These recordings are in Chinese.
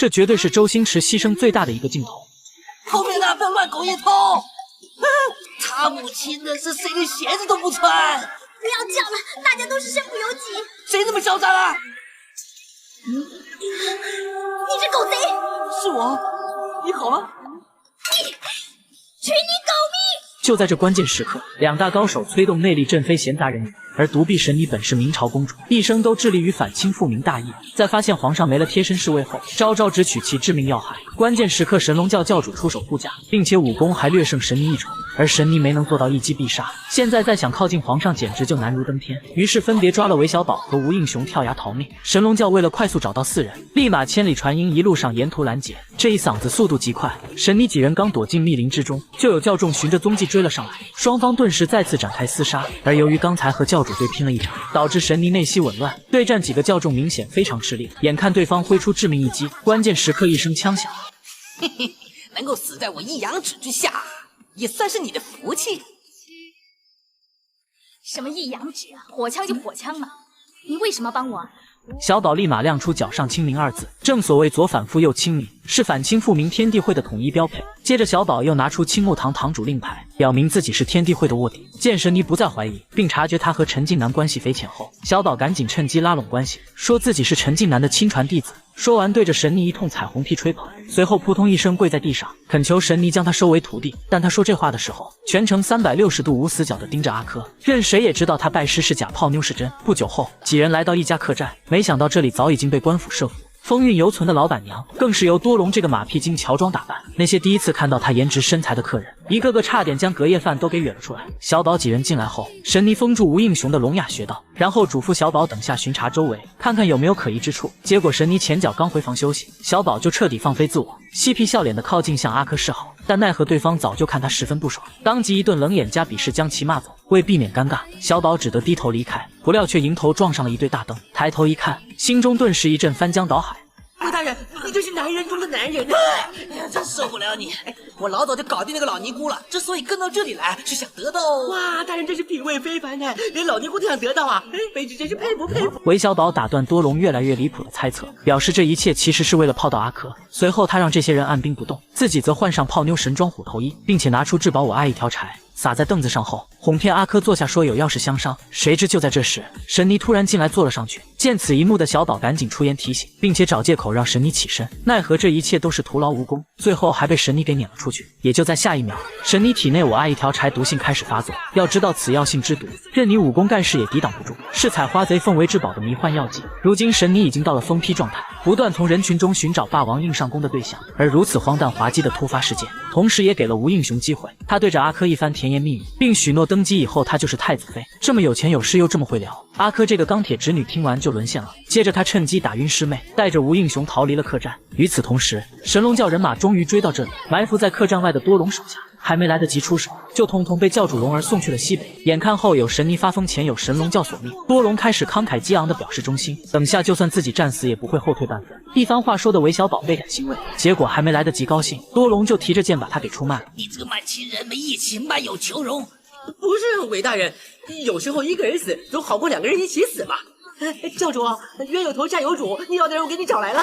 这绝对是周星驰牺牲最大的一个镜头。后面那份乱狗一通，他母亲那是谁连鞋子都不穿。不要叫了，大家都是身不由己。谁这么嚣张啊？你这狗贼！是我，你好吗？取你狗命！就在这关键时刻，两大高手催动内力震飞闲杂人员。而独臂神尼本是明朝公主，一生都致力于反清复明大义。在发现皇上没了贴身侍卫后，招招直取其致命要害。关键时刻，神龙教教主出手护驾，并且武功还略胜神尼一筹，而神尼没能做到一击必杀。现在再想靠近皇上，简直就难如登天。于是分别抓了韦小宝和吴应熊跳崖逃命。神龙教为了快速找到4人，立马千里传音，一路上沿途拦截。这一嗓子速度极快，神尼几人刚躲进密林之中，就有教众循着踪迹追了上来，双方顿时再次展开厮杀。而由于刚才和教主对拼了一场，导致神尼内心紊乱，对战几个教众明显非常吃力。眼看对方挥出致命一击，关键时刻一声枪响，嘿嘿，能够死在我一阳指之下，也算是你的福气。什么一阳指啊，火枪就火枪嘛，你为什么帮我？小宝立马亮出脚上清明2字，正所谓左反复右清明，是反清复明天地会的统一标配。接着小宝又拿出青木堂堂主令牌，表明自己是天地会的卧底。见神尼不再怀疑，并察觉他和陈近南关系匪浅后，小宝赶紧趁机拉拢关系，说自己是陈近南的亲传弟子。说完对着神尼一通彩虹屁吹捧，随后扑通一声跪在地上，恳求神尼将他收为徒弟。但他说这话的时候，全程360度无死角地盯着阿珂，任谁也知道他拜师是假，泡妞是真。不久后，几人来到一家客栈，没想到这里早已经被官府设伏。风韵犹存的老板娘更是由多隆这个马屁精乔装打扮，那些第一次看到他颜值身材的客人，一个个差点将隔夜饭都给哕了出来。小宝几人进来后，神尼封住吴应熊的聋哑穴道，然后嘱咐小宝等下巡查周围，看看有没有可疑之处。结果神尼前脚刚回房休息，小宝就彻底放飞自我，嬉皮笑脸的靠近向阿珂示好，但奈何对方早就看他十分不爽，当即一顿冷眼加鄙视将其骂走。为避免尴尬，小宝只得低头离开，不料却迎头撞上了一对大灯。抬头一看，心中顿时一阵翻江倒海。魏大人，你真是男人中的男人啊！哎呀，真受不了你！我老早就搞定那个老尼姑了，之所以跟到这里来，是想得到……哇，大人真是品味非凡呢，连老尼姑都想得到啊！卑职真是佩服佩服。韦小宝打断多隆越来越离谱的猜测，表示这一切其实是为了泡到阿珂。随后他让这些人按兵不动，自己则换上泡妞神装虎头衣，并且拿出至宝我爱一条柴撒在凳子上后，哄骗阿珂坐下，说有要事相商。谁知就在这时，神尼突然进来坐了上去。见此一幕的小宝赶紧出言提醒，并且找借口让神尼起身。奈何这一切都是徒劳无功，最后还被神尼给撵了出去。也就在下一秒，神尼体内我爱一条柴毒性开始发作。要知道此药性之毒，任你武功盖世也抵挡不住，是采花贼奉为至宝的迷幻药剂。如今神尼已经到了疯批状态，不断从人群中寻找霸王硬上弓的对象。而如此荒诞滑稽的突发事件，同时也给了吴应熊机会。他对着阿珂一番甜言蜜语，并许诺登基以后他就是太子妃。这么有钱有势又这么会聊，阿珂这个钢铁直女听完就沦陷了。接着他趁机打晕师妹，带着吴应熊逃离了客栈。与此同时，神龙教人马终于追到这里，埋伏在客栈外的多隆手下还没来得及出手，就统统被教主龙儿送去了西北。眼看后有神尼发疯，前有神龙教索命，多隆开始慷慨激昂地表示忠心，等下就算自己战死也不会后退半分。一番话说的韦小宝倍感欣慰，结果还没来得及高兴，多隆就提着剑把他给出卖了。你这个慢情人，没义气，慢有求荣。不是韦大人，有时候一个人死总好过2个人一起死嘛。教主，冤有头债有主，你要的人我给你找来了。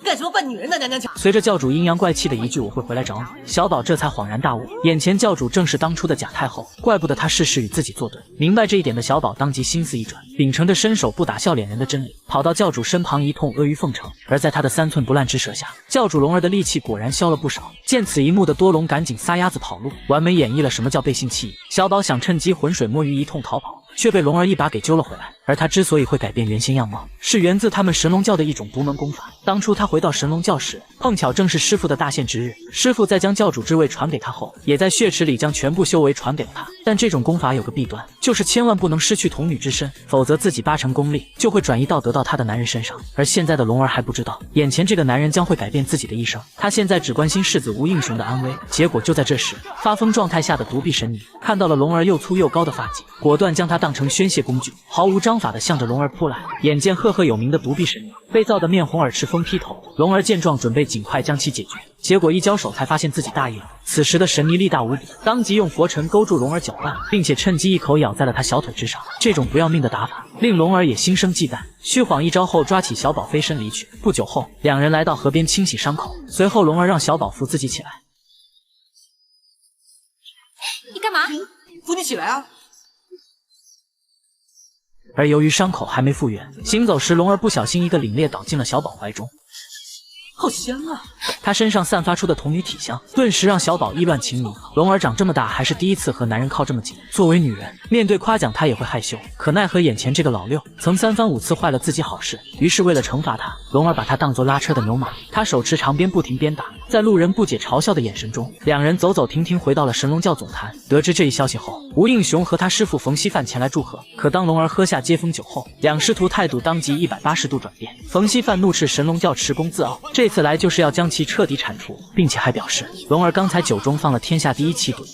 干什么扮女人呢？娘娘腔！随着教主阴阳怪气的一句我会回来找你，小宝这才恍然大悟，眼前教主正是当初的假太后，怪不得他事事与自己作对。明白这一点的小宝当即心思一转，秉承着伸手不打笑脸人的真理，跑到教主身旁一通阿谀奉承。而在他的3寸不烂之舌下，教主龙儿的戾气果然消了不少。见此一幕的多隆赶紧撒丫子跑路，完美演绎了什么叫背信弃义。小宝想趁机浑水摸鱼一通逃跑，却被龙儿一把给揪了回来。而他之所以会改变原先样貌，是源自他们神龙教的一种独门功法。当初他回到神龙教时，碰巧正是师傅的大限之日，师傅在将教主之位传给他后，也在血池里将全部修为传给了他。但这种功法有个弊端，就是千万不能失去童女之身，否则自己8成功力就会转移到得到他的男人身上。而现在的龙儿还不知道，眼前这个男人将会改变自己的一生。他现在只关心世子吴应熊的安危。结果就在这时，发疯状态下的独臂神尼看到了龙儿又粗又高的发髻，果断将他当成宣泄工具，毫无章法的向着龙儿扑来。眼见赫赫有名的独臂神女被造得面红耳赤，疯劈头，龙儿见状准备尽快将其解决，结果一交手才发现自己大意了。此时的神尼力大无比，当即用佛尘勾住龙儿脚腕，并且趁机一口咬在了他小腿之上。这种不要命的打法令龙儿也心生忌惮，虚晃一招后抓起小宝飞身离去。不久后，两人来到河边清洗伤口，随后龙儿让小宝扶自己起来。你干嘛？扶你起来啊！而由于伤口还没复原，行走时龙儿不小心一个凛冽倒进了小宝怀中。好香啊！她身上散发出的童女体香，顿时让小宝意乱情迷。龙儿长这么大还是第一次和男人靠这么近，作为女人，面对夸奖她也会害羞。可奈何眼前这个老六曾3番5次坏了自己好事，于是为了惩罚他，龙儿把他当作拉车的牛马。他手持长鞭不停鞭打，在路人不解嘲笑的眼神中，两人走走停停回到了神龙教总坛。得知这一消息后，吴应雄和他师傅冯锡范前来祝贺。可当龙儿喝下接风酒后，两师徒态度当即180度转变。冯锡范怒斥神龙教持功自傲，这次来就是要将其彻底铲除，并且还表示龙儿刚才酒中放了天下第一奇毒，